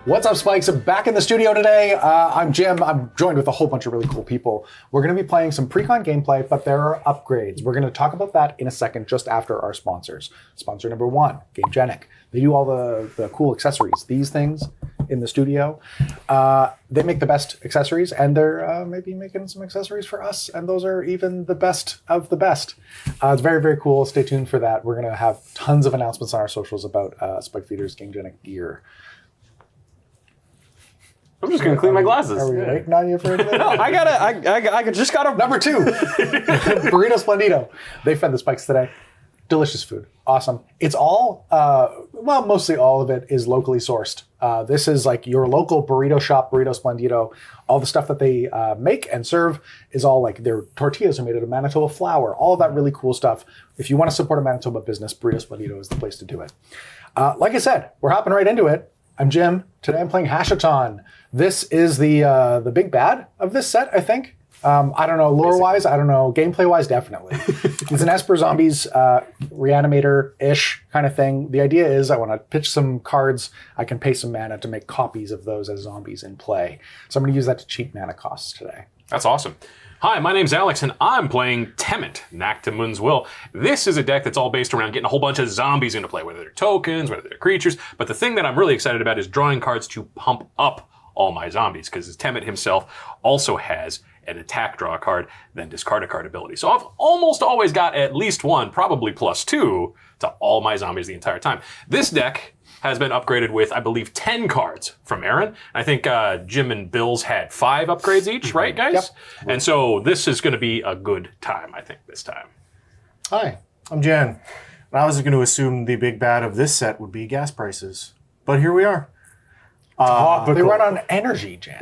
What's up, Spikes? I'm back in the studio today. I'm Jim. I'm joined with a whole bunch of really cool people. We're going to be playing some Precon gameplay, but there are upgrades. We're going to talk about that in a second, just after our sponsors. Sponsor number one, GameGenic. They do all the cool accessories. These things in the studio. They make the best accessories, and they're maybe making some accessories for us, and those are even the best of the best. It's very, very cool. Stay tuned for that. We're going to have tons of announcements on our socials about Spike Feeder's GameGenic gear. I'm just gonna clean my glasses. Are we waiting on you for anything? No, I just got a... Number two, Burrito Splendido. They fed the Spikes today. Delicious food. Awesome. It's all, well, mostly all of it is locally sourced. This is like your local burrito shop, Burrito Splendido. All the stuff that they make and serve is all like their tortillas are made out of Manitoba flour, all of that really cool stuff. If you want to support a Manitoba business, Burrito Splendido is the place to do it. Like I said, we're hopping right into it. I'm Jim. Today I'm playing Hashaton. This is the big bad of this set, I think. I don't know, lore-wise, I don't know, gameplay-wise, definitely. It's an Esper Zombies reanimator-ish kind of thing. The idea is I want to pitch some cards. I can pay some mana to make copies of those as zombies in play. So I'm going to use that to cheat mana costs today. That's awesome. Hi, my name's Alex, and I'm playing Temmet, Naktamun's Will. This is a deck that's all based around getting a whole bunch of zombies into play, whether they're tokens, whether they're creatures. But the thing that I'm really excited about is drawing cards to pump up all my zombies, because Temmet himself also has an attack draw card, then discard a card ability. So I've almost always got at least one, probably +2, to all my zombies the entire time. This deck has been upgraded with, I believe, 10 cards from Aaron. I think Jim and Bill's had 5 upgrades each, right, guys? Yep. And so this is going to be a good time, I think, this time. Hi, I'm Jan. And I was going to assume the big bad of this set would be gas prices. But here we are. They run on energy, Jan.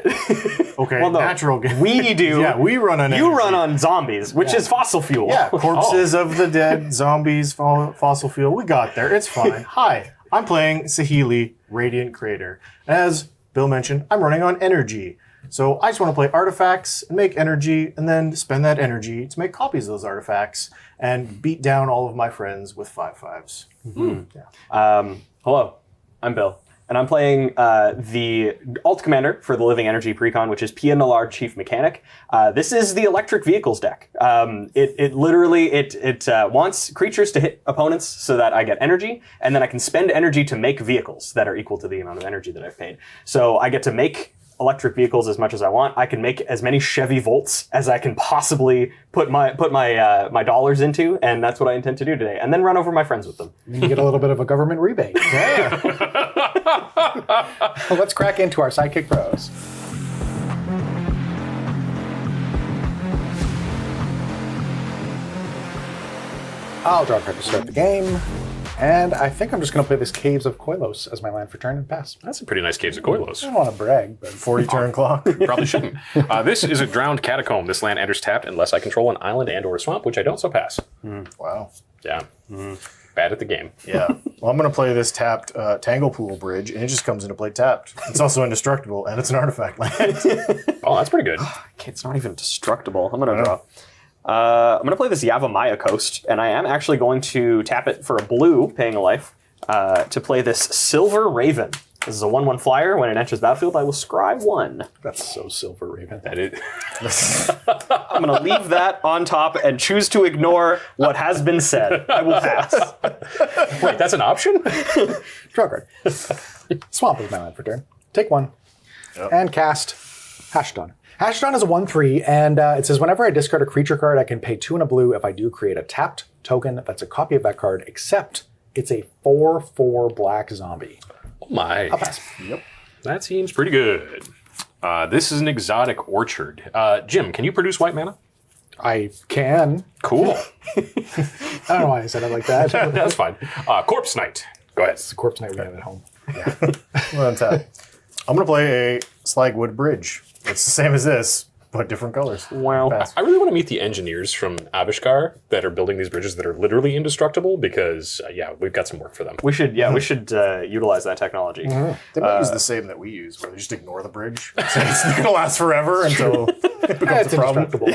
Okay, Well, no, natural gas. we do. Yeah, we run on You energy. run on zombies, which is fossil fuel. Yeah, corpses of the dead, zombies, fossil fuel. We got there. It's fine. Hi, I'm playing Saheeli, Radiant Crater. As Bill mentioned, I'm running on energy. So I just want to play artifacts and make energy, and then spend that energy to make copies of those artifacts and beat down all of my friends with 5/5s. Hello, I'm Bill. And I'm playing the alt commander for the Living Energy Precon, which is Pia Nalaar, Chief Mechanic. This is the electric vehicles deck. It literally wants creatures to hit opponents so that I get energy, and then I can spend energy to make vehicles that are equal to the amount of energy that I've paid. So I get to make electric vehicles as much as I want. I can make as many Chevy Volts as I can possibly put my dollars into, and that's what I intend to do today. And then run over my friends with them. You get a little bit of a government rebate. Yeah. Let's crack into our Sidekick Pros. I'll draw a card to start the game. And I think I'm just going to play this Caves of Koilos as my land for turn and pass. That's a pretty nice Caves of I Koilos. don't want to brag, but 40 turn clock. Probably shouldn't. This is a Drowned Catacomb. This land enters tapped unless I control an island and or a swamp, which I don't, so pass. Wow. Yeah. Bad at the game. Yeah. Well, I'm going to play this tapped Tanglepool Bridge, and it just comes into play tapped. It's also indestructible, and it's an artifact land. Oh, that's pretty good. It's not even destructible. I'm going to draw. I'm going to play this Yavimaya Coast, and I am actually going to tap it for a blue, paying a life, to play this Silver Raven. This is a 1/1 flyer. When it enters the battlefield, I will scry 1. that's so Silver Raven. That is. I'm going to leave that on top and choose to ignore what has been said. I will pass. Wait, that's an option? Draw a card. Swamp is my land for turn. Take 1. And cast Hashaton. Hashaton is a 1/3, and it says whenever I discard a creature card, I can pay 2 and a blue if I do create a tapped token that's a copy of that card, except it's a 4/4 black zombie. Oh my. I'll pass. Yep. That seems pretty good. This is an exotic orchard. Jim, can you produce white mana? I can. Cool. I don't know why I said it like that. That's fine. Corpse Knight. Go ahead. It's the Corpse Knight we have at home. Well, on tap. I'm going to play a Slagwood Bridge. It's the same as this, but different colors. Well, Pass. I really want to meet the engineers from Avishkar that are building these bridges that are literally indestructible because, yeah, we've got some work for them. we should utilize that technology. They might use the same that we use, where they just ignore the bridge. So it's going to last forever until it becomes It's a problem. indestructible.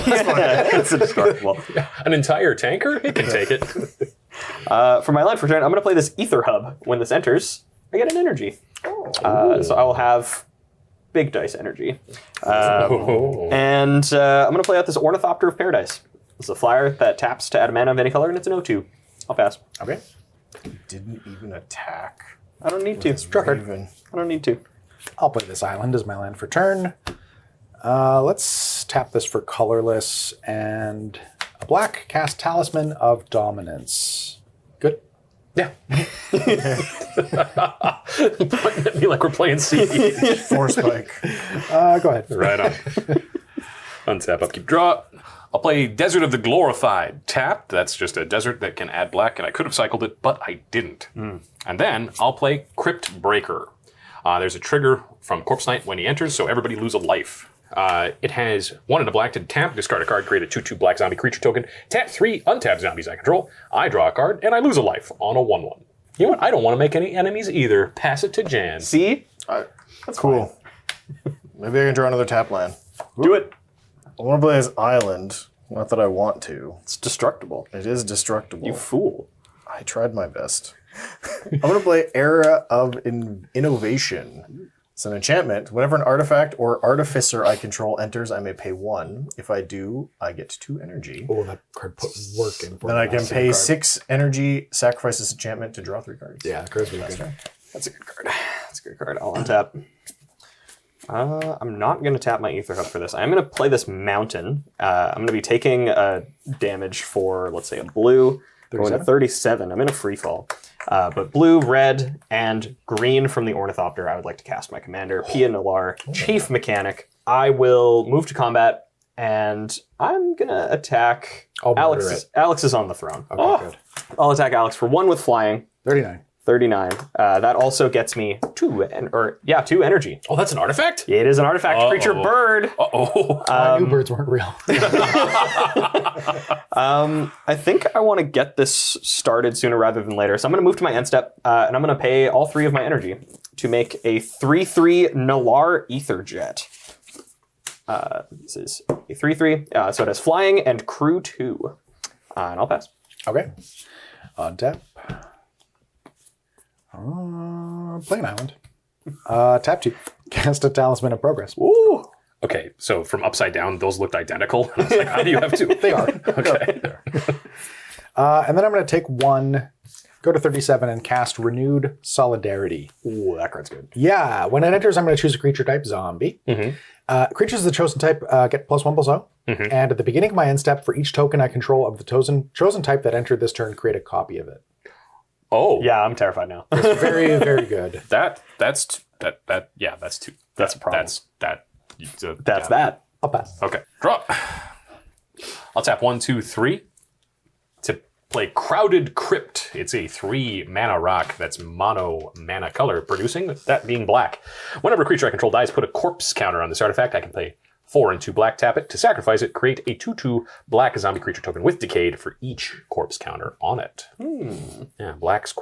It's indestructible. An entire tanker? It can take it. For my land for turn, I'm going to play this Ether Hub. When this enters, I get an energy. So I will have big dice energy. And I'm going to play out this Ornithopter of Paradise. It's a flyer that taps to add a mana of any color, and it's an 0/2. I'll pass. Okay. Didn't even attack. I don't need to. Raven. I don't need to. I'll play this island as my land for turn. Let's tap this for colorless and a black. Cast Talisman of Dominance. Good. Yeah. Pointing at me like we're playing CD. Force spike. Go ahead. Right on. Untap, upkeep, draw. I'll play Desert of the Glorified. Tap, that's just a desert that can add black, and I could have cycled it, but I didn't. And then I'll play Crypt Breaker. There's a trigger from Corpse Knight when he enters, so everybody lose a life. It has 1 and a black to tap, discard a card, create a 2/2 black zombie creature token, tap 3 untapped zombies I control, I draw a card, and I lose a life on a 1/1. You know what? I don't want to make any enemies either. Pass it to Jan. See? That's cool. Maybe I can draw another tap land. Do it. I want to play as Island. Not that I want to. It's destructible. It is destructible. You fool. I tried my best. I'm going to play Era of Innovation. It's an enchantment. Whenever an artifact or artificer I control enters, I may pay 1. If I do, I get 2 energy. Oh, that card put work in. Then I can pay 6 energy, sacrifice this enchantment to draw 3 cards. Yeah, the card's really good. That's a good card. That's a good card. I'll untap. I'm not going to tap my Ether Hub for this. I'm going to play this Mountain. I'm going to be taking damage for, let's say, a blue. Going to 37. I'm in a free fall. But blue, red, and green from the Ornithopter, I would like to cast my commander, Pia Nalaar, Chief Mechanic. I will move to combat, and I'm going to attack Alex. Alex is on the throne. Okay, good. I'll attack Alex for 1 with flying. 39. 39. That also gets me 2 energy. Oh, that's an artifact? It is an artifact creature bird. Uh-oh. I knew birds weren't real. I think I want to get this started sooner rather than later. So I'm going to move to my end step, and I'm going to pay all 3 of my energy to make a 3/3 Nalaar Ether Jet. This is a 3/3, so it has flying and crew 2. And I'll pass. Okay. On tap. Play an island. Tap 2. Cast a Talisman of Progress. Ooh. Okay, so from upside down, those looked identical. I was like, how do you have 2? They are. Okay. And then I'm going to take 1, go to 37, and cast Renewed Solidarity. Ooh, that card's good. Yeah, when it enters, I'm going to choose a creature type zombie. Creatures of the chosen type get +1/+0. And at the beginning of my end step, for each token I control of the chosen type that entered this turn, create a copy of it. Oh. Yeah, I'm terrified now. It's very, very good. That's 2. That's a problem. That's that. I'll pass. Okay. Draw. I'll tap 1, 2, 3 to play Crowded Crypt. It's a 3 mana rock that's mono mana color, producing that being black. Whenever a creature I control dies, put a corpse counter on this artifact. I can play 4 and 2 black, tap it. To sacrifice it, create a 2/2 black zombie creature token with Decayed for each corpse counter on it. Yeah, black's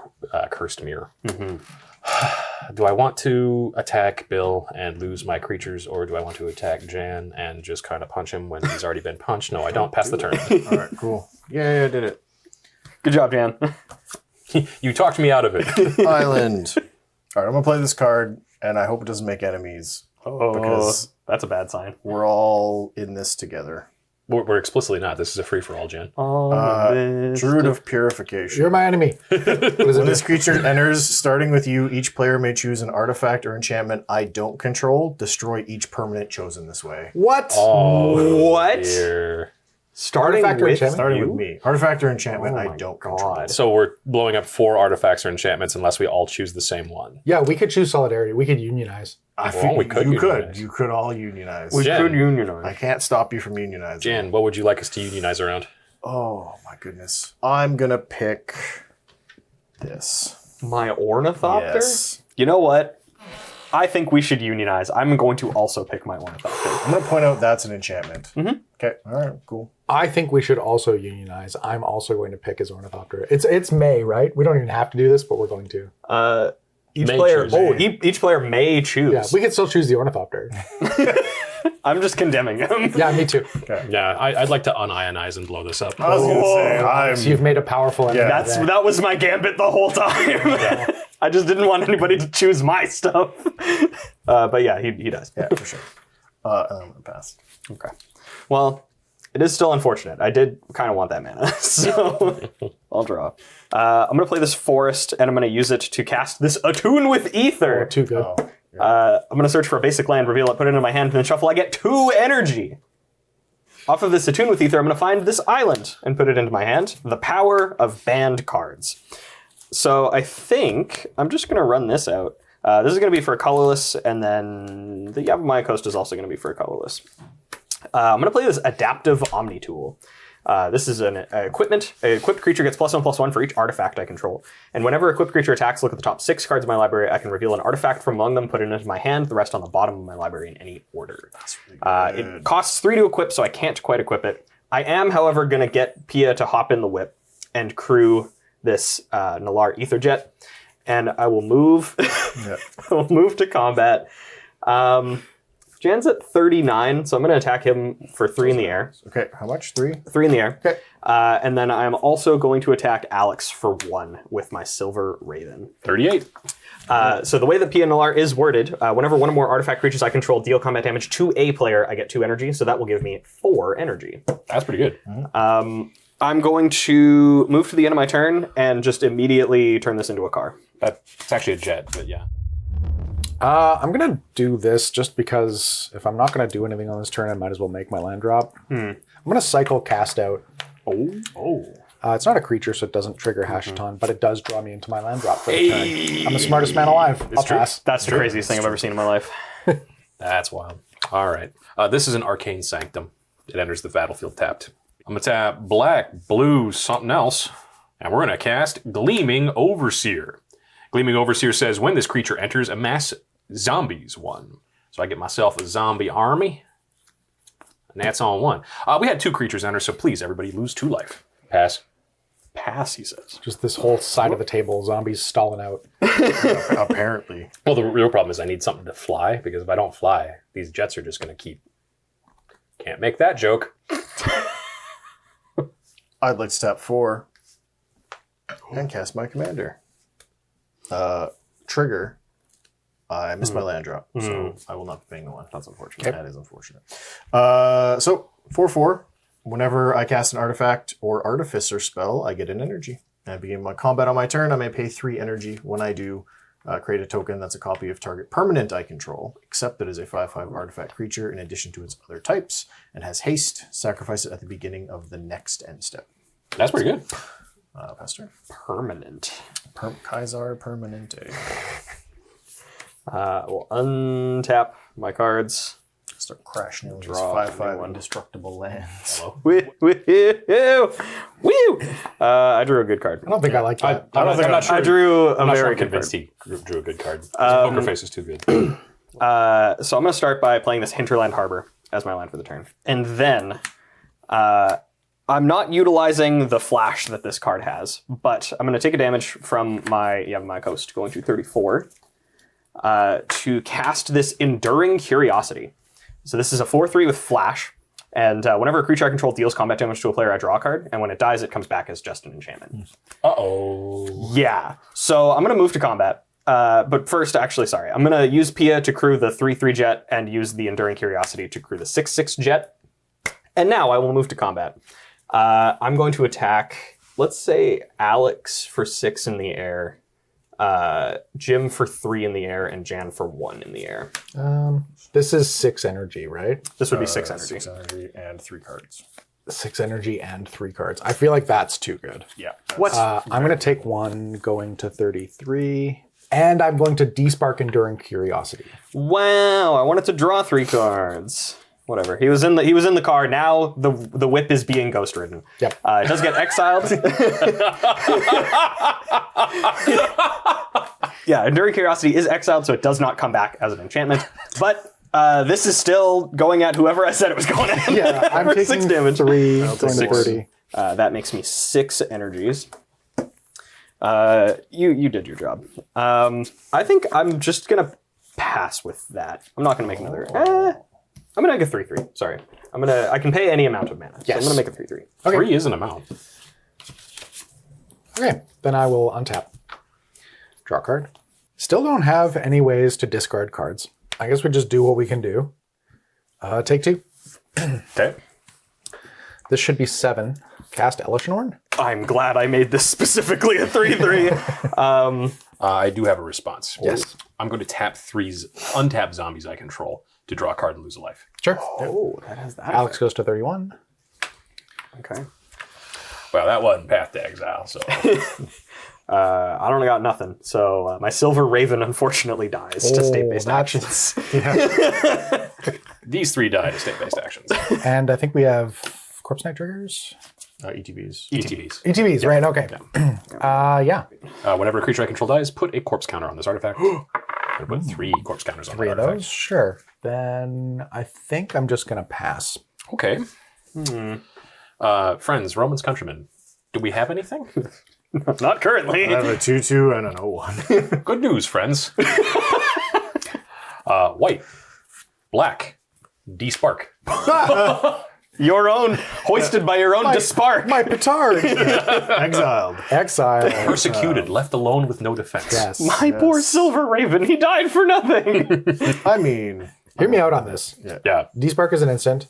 Cursed Mirror. Do I want to attack Bill and lose my creatures, or do I want to attack Jan and just kind of punch him when he's already been punched? No, I don't. Pass the turn. All right, cool. Yeah, I did it. Good job, Jan. You talked me out of it. Island. All right, I'm going to play this card, and I hope it doesn't make enemies. Because that's a bad sign. we're all in this together. We're explicitly not. This is a free-for-all, Jan. Druid of Purification. You're my enemy. When this creature enters, starting with you, each player may choose an artifact or enchantment I don't control. Destroy each permanent chosen this way. What? Oh, What? dear. Starting Artifact or with enchantment? Starting you? with me. Artifact or enchantment Oh I my don't God. control. So we're blowing up 4 artifacts or enchantments unless we all choose the same one. Yeah, we could choose Solidarity. We could unionize. I Well, think we could you unionize. could. You could all unionize. We Jen. could unionize. I can't stop you from unionizing. Jan, what would you like us to unionize around? Oh my goodness. I'm gonna pick this. My Ornithopter? Yes. You know what? I think we should unionize. I'm going to also pick my Ornithopter. I'm gonna point out that's an enchantment. Okay. All right. Cool. I think we should also unionize. I'm also going to pick his Ornithopter. It's May, right? We don't even have to do this, but we're going to. Each May player. choose. Oh, each player may choose. Yeah, we could still choose the Ornithopter. I'm just condemning him. Yeah, me too. Yeah, I'd like to unionize and blow this up. I was gonna say So you've made a powerful enemy. Yeah. there. That was my gambit the whole time. I just didn't want anybody to choose my stuff. But yeah, he does. Yeah, for sure. And I'm gonna pass. Okay. Well, it is still unfortunate. I did kind of want that mana, so I'll draw. I'm going to play this forest, and I'm going to use it to cast this Attune with Ether. Too good. I'm going to search for a basic land, reveal it, put it into my hand, and then shuffle. I get 2 energy. Off of this Attune with Ether, I'm going to find this island and put it into my hand. The power of banned cards. So I think I'm just going to run this out. This is going to be for a colorless, and then the Yavimaya Coast is also going to be for a colorless. I'm going to play this Adaptive Omni Tool. This is an equipment. An equipped creature gets +1/+1 for each artifact I control. And whenever equipped creature attacks, look at the top 6 cards of my library. I can reveal an artifact from among them, put it into my hand, the rest on the bottom of my library in any order. That's really good. It costs 3 to equip, so I can't quite equip it. I am, however, going to get Pia to hop in the whip and crew this Nalaar Aetherjet. And I will move. I will move to combat. Jan's at 39, so I'm going to attack him for 3 in the air. Okay, how much? 3? 3 in the air. Okay. And then I'm also going to attack Alex for 1 with my Silver Raven. 38. So the way that Pia Nalaar is worded, whenever one or more artifact creatures I control deal combat damage to a player, I get 2 energy, so that will give me 4 energy. That's pretty good. I'm going to move to the end of my turn and just immediately turn this into a car. It's actually a jet, but yeah. I'm going to do this just because if I'm not going to do anything on this turn, I might as well make my land drop. I'm going to cycle Cast Out. It's not a creature, so it doesn't trigger Hashaton, but it does draw me into my land drop for the turn. I'm the smartest man alive. I'll pass. That's the craziest thing I've ever seen in my life. That's wild. All right. This is an Arcane Sanctum. It enters the battlefield tapped. I'm going to tap black, blue, something else, and we're going to cast Gleaming Overseer. Gleaming Overseer says, when this creature enters, amass zombies 1. So I get myself a zombie army. And that's on 1. We had 2 creatures enter, so please, everybody, lose 2 life. Pass. Pass, he says. Just this whole side of the table, zombies stalling out. Apparently. Well, the real problem is I need something to fly, because if I don't fly, these jets are just going to keep... Can't make that joke. I'd like to tap 4 and cast my commander. Trigger. I missed my land drop, so I will not be paying the 1. That's unfortunate. That is unfortunate. So 4/4. Whenever I cast an artifact or artificer spell, I get an energy. And I begin my combat on my turn. I may pay 3 energy. When I do, create a token that's a copy of target permanent I control, except it is a 5/5 artifact creature in addition to its other types, and has haste. Sacrifice it at the beginning of the next end step. That's pretty good. Pastor. Permanent. Kaisar Permanente. We'll untap my cards. Start crashing into Draw 5/5 indestructible lands. Woo! I drew a good card. I don't think I like that. I'm not sure. I drew a I'm not sure very I'm good convinced card. he drew a good card. His poker face is too good. So I'm going to start by playing this Hinterland Harbor as my land for the turn. And then I'm not utilizing the flash that this card has, but I'm going to take a damage from my coast, going to 34, to cast this Enduring Curiosity. So this is a 4/3 with flash, and whenever a creature I control deals combat damage to a player, I draw a card, and when it dies, it comes back as just an enchantment. Uh-oh. Yeah. So I'm going to move to combat. But first, actually, sorry. I'm going to use Pia to crew the 3/3 jet and use the Enduring Curiosity to crew the 6/6 jet. And now I will move to combat. I'm going to attack, let's say, Alex for 6 in the air, Jim for 3 in the air, and Jan for 1 in the air. This is 6 energy, right? This would be 6 energy. 6 energy and 3 cards. 6 energy and 3 cards. I feel like that's too good. Yeah. I'm going to take 1, going to 33, and I'm going to despark Enduring Curiosity. Wow, I wanted to draw 3 cards. Whatever. He was in the car. Now the whip is being ghost ridden. Yep. It does get exiled. Yeah, Enduring Curiosity is exiled, so it does not come back as an enchantment. But this is still going at whoever I said it was going at. Yeah, I'm taking 6 damage. 3, going to 30. That makes me 6 energies. You did your job. I think I'm just gonna pass with that. I'm not gonna make another. I'm gonna make a 3/3. Sorry, I can pay any amount of mana. Yes. So I'm gonna make a 3/3. Okay. 3 is an amount. Okay, then I will untap. Draw a card. Still don't have any ways to discard cards. I guess we just do what we can do. Take 2. Okay. This should be 7. Cast Elishnorn. I'm glad I made this specifically a 3/3. I do have a response. Yes. I'm going to tap 3 untap zombies I control to draw a card and lose a life. Sure. Oh, that has that. Alex goes to 31. Okay. Well, that wasn't Path to Exile, so. I don't got nothing. So my Silver Raven unfortunately dies to state-based that's- actions. These 3 die to state-based actions. And I think we have Corpse Knight triggers. ETBs. ETBs. ETBs, right? Okay. Yeah. Whenever a creature I control dies, put a corpse counter on this artifact. I'm going to put 3 corpse counters on 3 the of artifact. those. Sure. Then I think I'm just going to pass. Okay. Friends, Romans, countrymen, do we have anything? Not currently. I have a 2/2 and an 0/1. Good news, friends. White, black, D-Spark. Your own, hoisted by your own Despark. My petard. Exiled. Exile. Persecuted, left alone with no defense. Yes. My poor Silver Raven, he died for nothing. I mean, Hear me out on this. Yeah. D-Spark is an instant.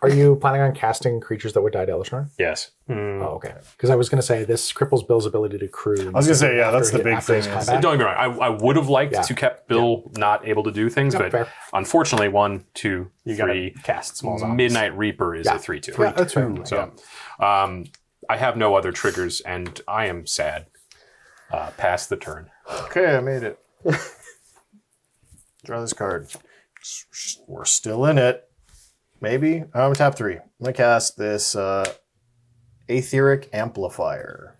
Are you planning on casting creatures that would die to Elishnorn? Yes. Oh, okay. Because I was going to say this cripples Bill's ability to crew. I was gonna say, yeah, that's the big thing. Don't get me wrong. I would have liked to kept Bill not able to do things, but fair. unfortunately, 1, 2, You gotta 3. cast small zombies. Midnight Reaper is a 3/2. Yeah, that's fair. So, I have no other triggers, and I am sad. Pass the turn. okay, I made it. Draw this card. We're still in it. Maybe. I'm going to tap 3. I'm going to cast this Aetheric Amplifier.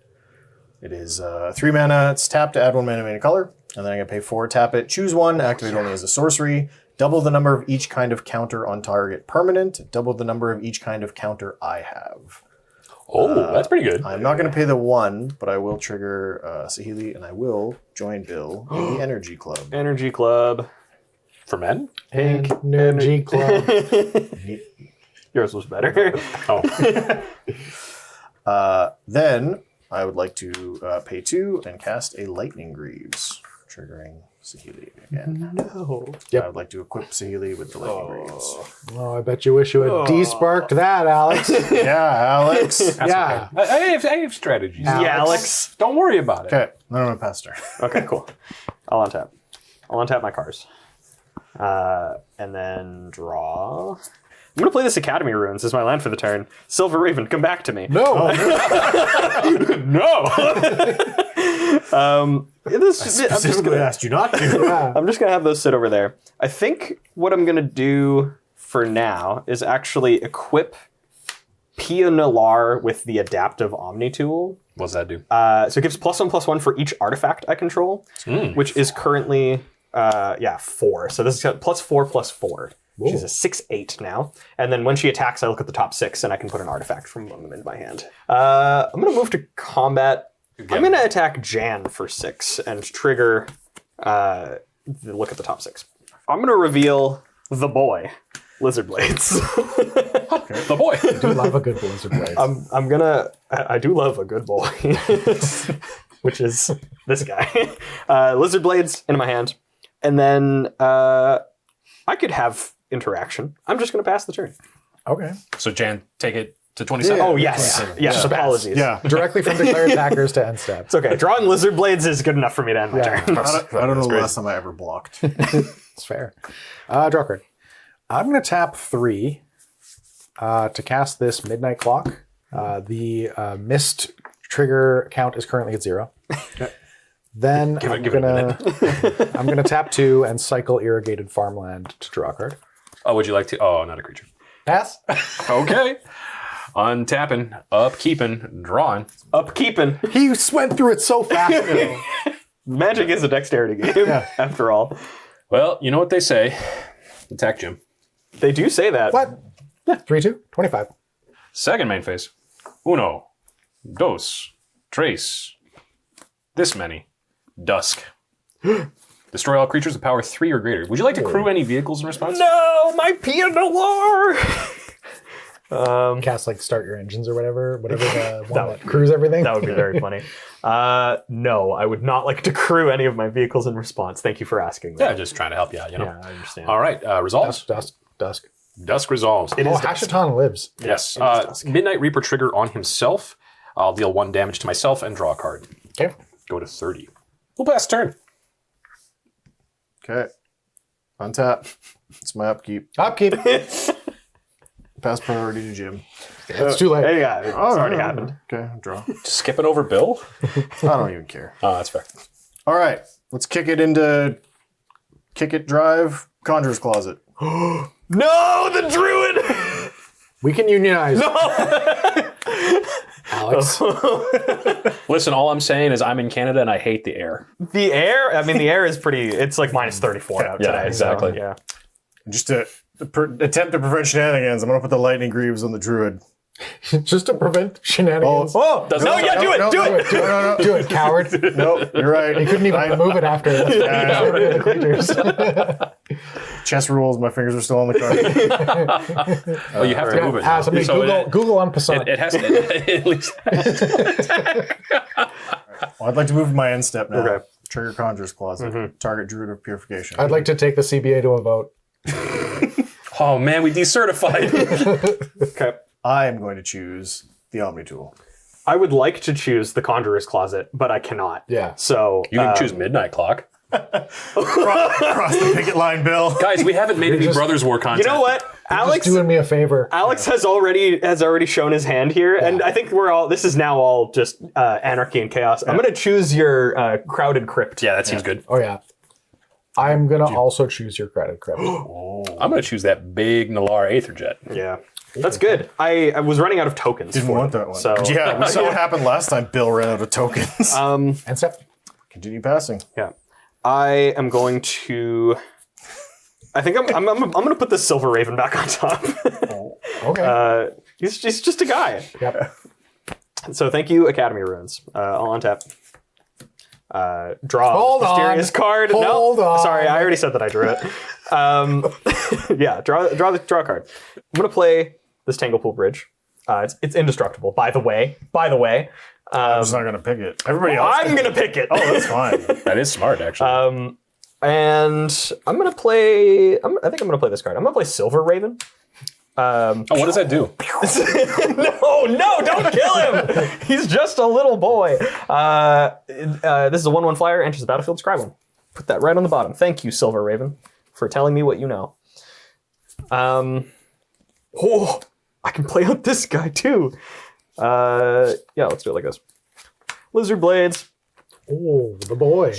It is 3 mana. It's tapped to add 1 mana of any color. And then I'm going to pay 4, tap it, choose 1, activate only as a sorcery. Double the number of each kind of counter on target permanent. Double the number of each kind of counter I have. Oh, that's pretty good. I'm not going to pay the 1, but I will trigger Saheeli, and I will join Bill in the Energy Club. Energy Club. For men? Pink. Energy Club. Yours was better. Oh. Then I would like to pay 2 and cast a Lightning Greaves, triggering Saheeli again. No. Yep. I would like to equip Saheeli with the Lightning Greaves. Oh, I bet you wish you had D-Sparked that, Alex. Yeah, Alex. Yeah. I have strategies. Yeah, Alex. Don't worry about it. Okay, then I'm going to pass turn. Okay, cool. I'll untap my cards. And then draw. I'm going to play this Academy Runes as my land for the turn. Silver Raven, come back to me. No. No! Specifically asked you not to. Yeah. I'm just going to have those sit over there. I think what I'm going to do for now is actually equip Pia Nalaar with the Adaptive Omni tool. What's that do? So it gives +1/+1 for each artifact I control, which is currently 4. So this is +4/+4. She's a 6/8 now. And then when she attacks, I look at the top 6 and I can put an artifact from among them in my hand. I'm going to move to combat. I'm going to attack Jan for 6 and trigger look at the top 6. I'm going to reveal the boy, Lizard Blades. The boy. I do love a good Blizzard Blades. I do love a good boy, which is this guy. Lizard Blades into my hand. And then I could have interaction. I'm just going to pass the turn. Okay. So Jan, take it to 27. Oh, yes. Yes, apologies. Yeah. Directly from declared attackers to end step. It's okay. Drawing Lizard Blades is good enough for me to end my Yeah. turn. I don't know the last time I ever blocked. It's fair. Draw card. I'm going to tap 3 to cast this Midnight Clock. The missed trigger count is currently at 0. Then Give it a I'm gonna tap 2 and cycle Irrigated Farmland to draw a card. Oh, would you like to? Oh, not a creature. Pass. Okay. Untapping, upkeeping, drawing. Upkeeping. He went through it so fast. Magic is a dexterity game, after all. Well, you know what they say. Attack Jim. They do say that. What? Yeah. 3/2. 25. Second main phase. Uno, dos, tres. This many. Dusk. Destroy all creatures with power 3 or greater. Would you like to crew any vehicles in response? No, my Pia Nalaar! Cast like start your engines or whatever the one that crews everything. That would be very funny. No, I would not like to crew any of my vehicles in response. Thank you for asking that. Yeah, just trying to help you out, you know. Yeah, I understand. All right, resolves. Dusk. Dusk resolves. Hashaton lives. Yes. Midnight Reaper trigger on himself. I'll deal 1 damage to myself and draw a card. Okay. Go to 30. We'll pass turn. Okay. Untap. It's my upkeep. Upkeep. Pass priority to Jim. It's too late. Hey, yeah, it's already happened. Okay, draw. Just skipping over Bill? I don't even care. Oh, that's fair. All right, let's kick it drive, Conjurer's Closet. No, the druid! We can unionize. Alex. Listen, all I'm saying is I'm in Canada and I hate the air. The air? I mean, the air is pretty... It's like minus 34 out Yeah, today. exactly. So, yeah. Just to attempt to prevent shenanigans, I'm going to put the Lightning Greaves on the Druid. Just to prevent shenanigans. Oh, do it! No. Do it, coward. Nope, you're right. You couldn't even move it after. That's the Chess rules, my fingers are still on the card. Oh, you have to move it. Somebody So Google on Passant. it has to at least. Well, I'd like to move my end step now. Okay. Trigger Conjurer's Closet. Target Druid of Purification. I'd like to take the CBA to a vote. Oh man, we decertified. Okay. I am going to choose the Omni Tool. I would like to choose the Conjurer's Closet, but I cannot. Yeah. So You can choose Midnight Clock. Cross the picket line, Bill. Guys, we haven't made any Brothers War content. you know what? Alex Just doing me a favor. has already shown his hand here, and I think this is now all just anarchy and chaos. I'm going to choose your Crowded Crypt. Yeah, that seems good. Oh, yeah. I'm going to also choose your credit. I'm going to choose that big Nalaar Aetherjet. Yeah. That's good. I was running out of tokens. Didn't want that one. So Yeah, we saw what happened last time. Bill ran out of tokens. And step. Continue passing. yeah, I am going to. I think I'm going to put the Silver Raven back on top. Okay. He's just a guy. Yep. So thank you, Academy Runes. I'll untap. Draw Hold a mysterious on. card. Hold on. Sorry, I already said that I drew it. Yeah, draw a card. I'm gonna play this Tanglepool Bridge. It's indestructible. By the way, I'm just not going to pick it. Everybody else. I'm gonna pick it. Oh, that's fine. That is smart, actually. And I'm gonna play. I think I'm gonna play this card. I'm gonna play Silver Raven. Oh, what does that do? No, don't kill him. He's just a little boy. This is a 1/1 flyer. Enters the battlefield. Scry one. Put that right on the bottom. Thank you, Silver Raven, for telling me what you know. Oh, I can play out this guy too. Yeah, let's do it like this. Lizard Blades. Oh, the boy.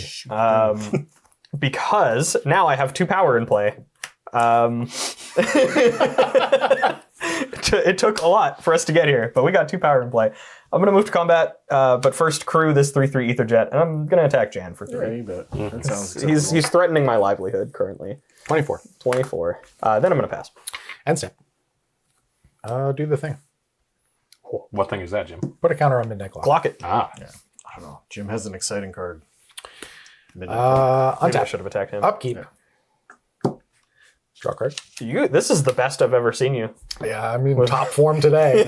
Because now I have 2 power in play. It took a lot for us to get here, but we got 2 power in play. I'm going to move to combat, but first crew this 3/3 Aetherjet, and I'm going to attack Jan for 3. Yeah, you bet. That sounds He's threatening my livelihood currently. 24. 24. Then I'm going to pass. And step. Do the thing. What thing is that, Jim? Put a counter on Midnight Clock. Block it. Ah. I don't know. Jim has an exciting card. Maybe I Untap. should have attacked him. Upkeep. Draw card. This is the best I've ever seen you. Yeah, I mean, top form today.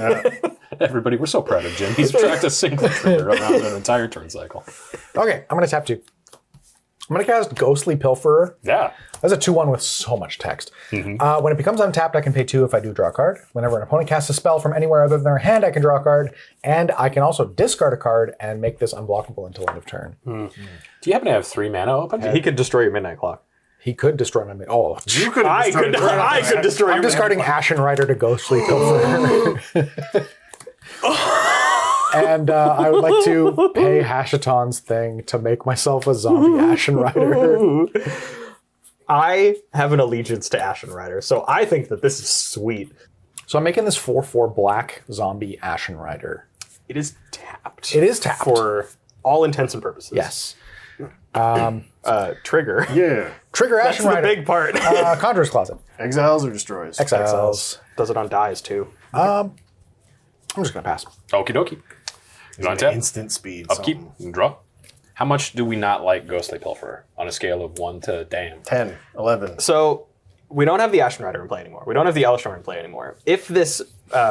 Everybody, we're so proud of Jim. He's tracked a single trigger around an entire turn cycle. Okay, I'm going to tap 2. I'm going to cast Ghostly Pilferer. Yeah. That's a 2/1 with so much text. When it becomes untapped, I can pay 2 if I do draw a card. Whenever an opponent casts a spell from anywhere other than their hand, I can draw a card. And I can also discard a card and make this unblockable until end of turn. Do you happen to have 3 mana open? He could destroy your Midnight Clock. He could destroy my... Oh, You could I could destroy I'm your discarding Ashen Rider to Ghostly Pilferer. And I would like to pay Hashaton's thing to make myself a zombie Ashen Rider. I have an allegiance to Ashen Rider, so I think that this is sweet. So I'm making this 4/4 black zombie Ashen Rider. It is tapped. It is tapped. For all intents and purposes. Yes. Trigger. Yeah. Trigger That's Ashen the Rider. big part. Conjurer's Closet. Exiles or destroys? Exiles. Does it on dies too. I'm just going to pass. Okie dokie. You want to Instant speed. Upkeep something. and draw. How much do we not like Ghostly Pilferer on a scale of 1 to damn? 10, 11. So we don't have the Ashen Rider in play anymore. We don't have the Elstorm in play anymore. If this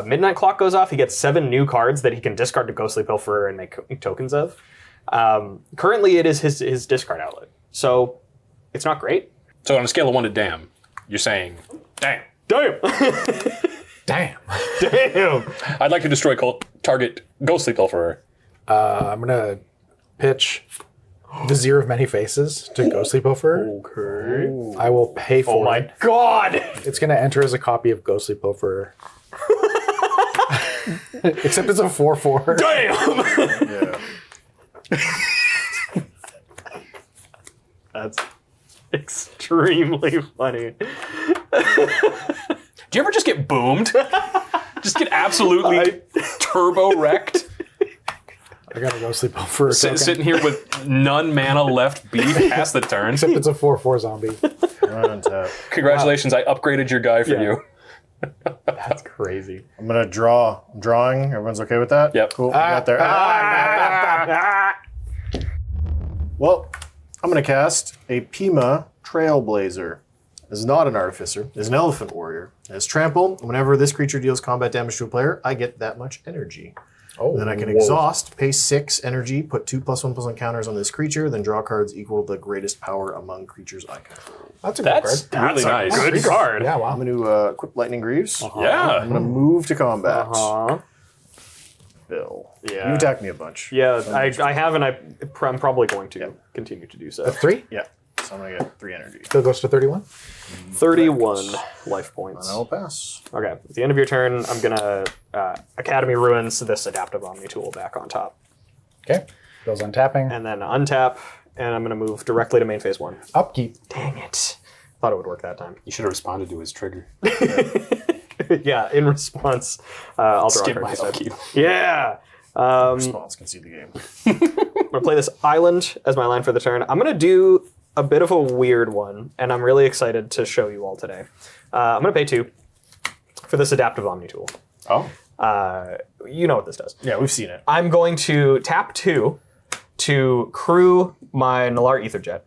Midnight Clock goes off, he gets 7 new cards that he can discard to Ghostly Pilferer and make tokens of. Currently, it is his discard outlet. So it's not great. So on a scale of 1 to damn, you're saying, damn. Damn! Damn. Damn! I'd like to destroy target Ghostly Pilferer. I'm gonna pitch Vizier of Many Faces to Ghostly Pilferer. Okay. I will pay for Oh my it. god! It's gonna enter as a copy of Ghostly Pilferer. Except it's a 4/4. Damn! Yeah. That's extremely funny. Do you ever just get boomed? Just get absolutely turbo wrecked? I gotta Ghostly Pilferer. Sitting here with none mana left beat past the turn. Except it's a 4/4 zombie. Untap. Congratulations, I upgraded your guy for Yeah. you. That's crazy. I'm gonna draw. I'm drawing. Everyone's okay with that? Yep. Cool. We got there. Well, I'm gonna cast a Pima Trailblazer. This is not an Artificer. It's an Elephant Warrior. It has Trample. Whenever this creature deals combat damage to a player, I get that much energy. Oh, Then I can exhaust, pay 6 energy, put 2+1/+1 counters on this creature, then draw cards equal to the greatest power among creatures I control. That's a good That's card. really nice. Good card. Yeah, I'm wow. going to equip Lightning Greaves. Yeah. I'm going to move to combat. Bill. Yeah. You attacked me a bunch. Yeah, I have, and I'm probably going to continue to do so. 3? Yeah. So I'm going to get 3 energy. Still goes to 31. 31 life points. And I will pass. Okay, at the end of your turn, I'm gonna Academy Ruins this Adaptive Omni tool back on top. Okay. Bill's untapping. And then untap, and I'm gonna move directly to main phase 1. Upkeep. Dang it. Thought it would work that time. You should have responded to his trigger. Yeah, in response, I'll draw a Skip card my instead. upkeep. Yeah. Response can see the game. I'm gonna play this island as my line for the turn. I'm gonna do a bit of a weird one, and I'm really excited to show you all today. I'm gonna pay 2 for this Adaptive Omni tool. Oh. You know what this does. Yeah, we've seen it. I'm going to tap 2 to crew my Nalaar Aetherjet.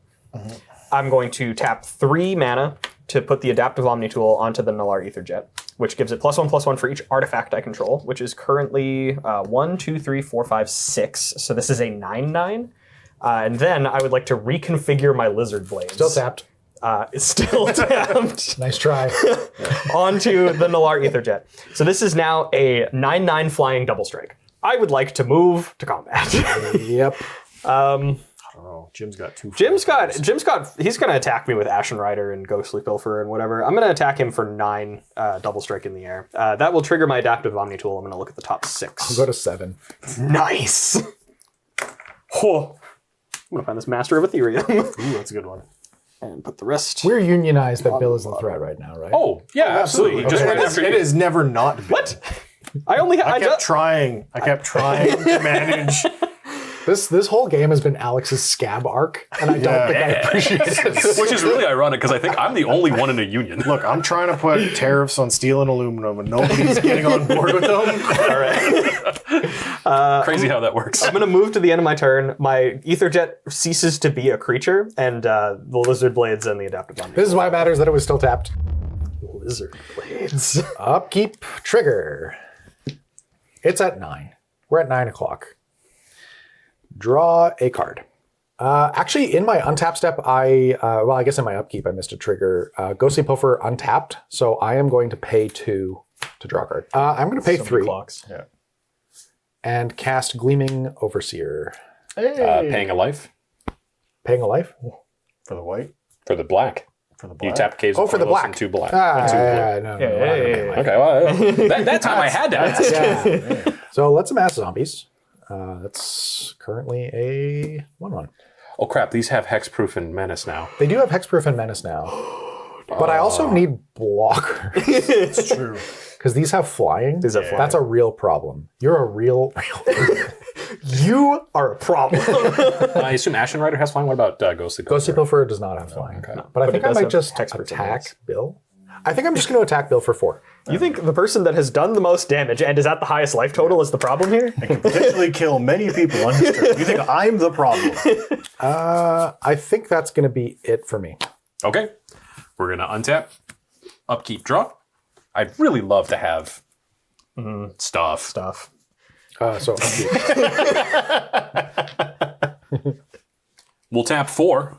I'm going to tap 3 mana to put the Adaptive Omni tool onto the Nalaar Aetherjet, which gives it +1/+1 for each artifact I control, which is currently 1, 2, 3, 4, 5, 6. So this is a 9/9. And then I would like to reconfigure my Lizard Blades. Still tapped. It's still tapped. Nice try. Onto the Nalaar Aetherjet. So this is now a 9/9 flying double strike. I would like to move to combat. Yep. I don't know. Jim's got 2. Jim's got, he's going to attack me with Ashen Rider and Ghostly Pilferer and whatever. I'm going to attack him for 9 double strike in the air. That will trigger my Adaptive Omni tool. I'm going to look at the top 6. I'll go to 7. Nice. Oh. I'm going to find this Master of Ethereum. Ooh, that's a good one. And put the rest. We're unionized that Bill is the threat right now, right? Oh, yeah, absolutely. Just right after It you. has never not been. What? I only I kept just trying. I kept trying to manage. This whole game has been Alex's scab arc, and I don't think I appreciate it. Which is really ironic because I think I'm the only one in a union. Look, I'm trying to put tariffs on steel and aluminum, and nobody's getting on board with them. all right. Crazy how that works. I'm going to move to the end of my turn. My Aetherjet ceases to be a creature, and the Lizard Blades and the Adaptive Omni. This is why it matters that it was still tapped. Lizard Blades. Upkeep trigger. It's at 9. We're at 9 o'clock. Draw a card. Actually, in my untap step, I guess in my upkeep, I missed a trigger. Ghostly Pilferer untapped, so I am going to pay 2 to draw a card. I'm going to pay 3 Clocks. Yeah. and cast Gleaming Overseer. Paying a life Paying a life? For the white? for the black. For the You black? tap caves. Oh, for the black. And 2 black. No. Yeah. Okay, well, that time I had to ask. Yeah. So let's amass zombies. That's currently a 1/1. Oh crap! These have hexproof and menace now. They do have hexproof and menace now. But I also need blockers. It's true. Because these have flying. These have flying. That's a real problem. You're a real You are a problem. I assume Ashen Rider has flying. What about Ghostly Pilferer? Ghostly Pilferer does not have flying. okay. But I But think it I does might have just hexproof and menace. attack Bill. I think I'm just going to attack Bill for 4. You think the person that has done the most damage and is at the highest life total is the problem here? I can potentially kill many people on his turn. You think I'm the problem? I think that's going to be it for me. Okay, we're gonna untap upkeep draw. I'd really love to have stuff. So We'll tap 4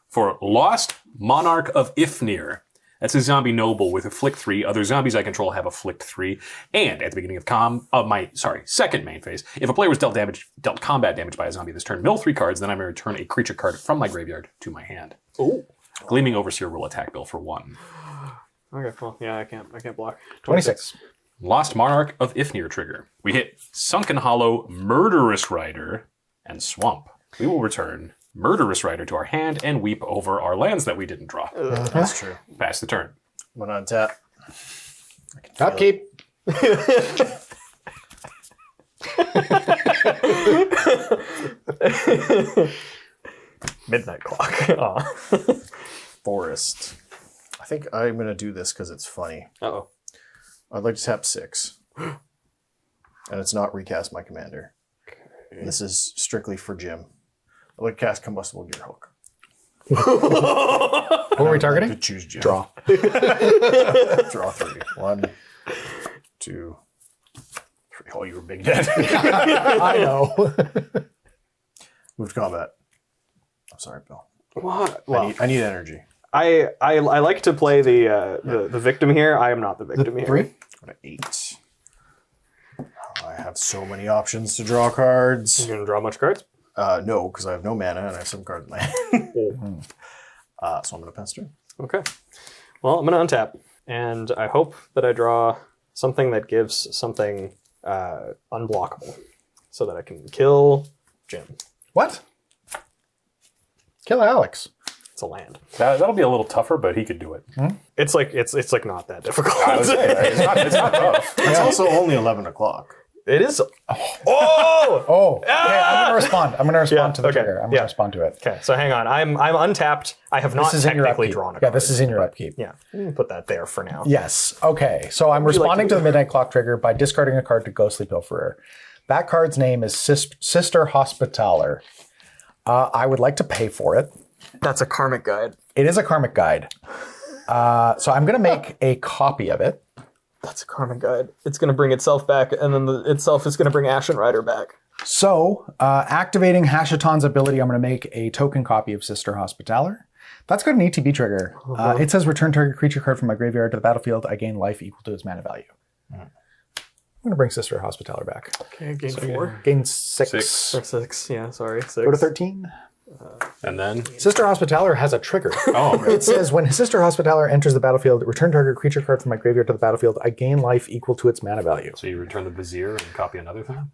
for Lost Monarch of Ifnir. That's a zombie noble with afflict 3. Other zombies I control have afflict 3. And at the beginning of my second main phase, if a player was dealt combat damage by a zombie this turn, mill 3 cards, then I may return a creature card from my graveyard to my hand. Ooh. Gleaming Overseer will attack Bill for 1. Okay, well, yeah, I can't block. 26. Lost Monarch of Ifnir trigger. We hit Sunken Hollow, Murderous Rider, and Swamp. We will return Murderous Rider to our hand and weep over our lands that we didn't draw. That's true. Pass the turn. I'm gonna untap. Upkeep. Midnight clock. Aw. Forest. I think I'm gonna do this because it's funny. Uh-oh. I'd like to tap 6. And it's not recast my commander. Okay. This is strictly for Jim. I'd like to cast Combustible Gearhook. What are we targeting? To choose Jim. Draw. Draw 3. 1, 2, 3. Oh, you were big dead. I know. Move to combat. I'm sorry, Bill. What? Well, I need energy. I like to play the victim here. I am not the victim here. 3? Go to 8. I have so many options to draw cards. You gonna draw much cards? No, because I have no mana and I have some cards in my hand. So I'm going to pass turn. Okay. Well, I'm gonna untap, and I hope that I draw something that gives something unblockable, so that I can kill Jim. What? Kill Alex. It's a land. That'll be a little tougher, but he could do it. It's like it's like not that difficult. I was saying, it's not tough. It's also only 11 o'clock. It is. Oh, okay, I'm going to respond. I'm going to respond to the okay, trigger. I'm going to respond to it. Okay, so hang on. I'm untapped. I have not This is in your technically upkeep. drawn a Yeah, card. this is in your upkeep. Yeah, you can put that there for now. Yes. Okay. So I'm responding to the Midnight Clock trigger by discarding a card to Ghostly Pilferer. That card's name is Sister Hospitaller. I would like to pay for it. That's a karmic guide. It is a karmic guide. So I'm going to make a copy of it. That's a karmic guide. It's going to bring itself back, and then itself is going to bring Ashen Rider back. So activating Hashaton's ability, I'm going to make a token copy of Sister Hospitaller. That's got an ETB trigger. It says return target creature card from my graveyard to the battlefield. I gain life equal to its mana value. I'm going to bring Sister Hospitaller back. Okay, gain 4. Gain 6. Or 6. Yeah, sorry. 6. Go to 13. And then, Sister Hospitaller has a trigger. oh, It says, when Sister Hospitaller enters the battlefield, return target creature card from my graveyard to the battlefield. I gain life equal to its mana value. so you return the Vizier and copy another thing?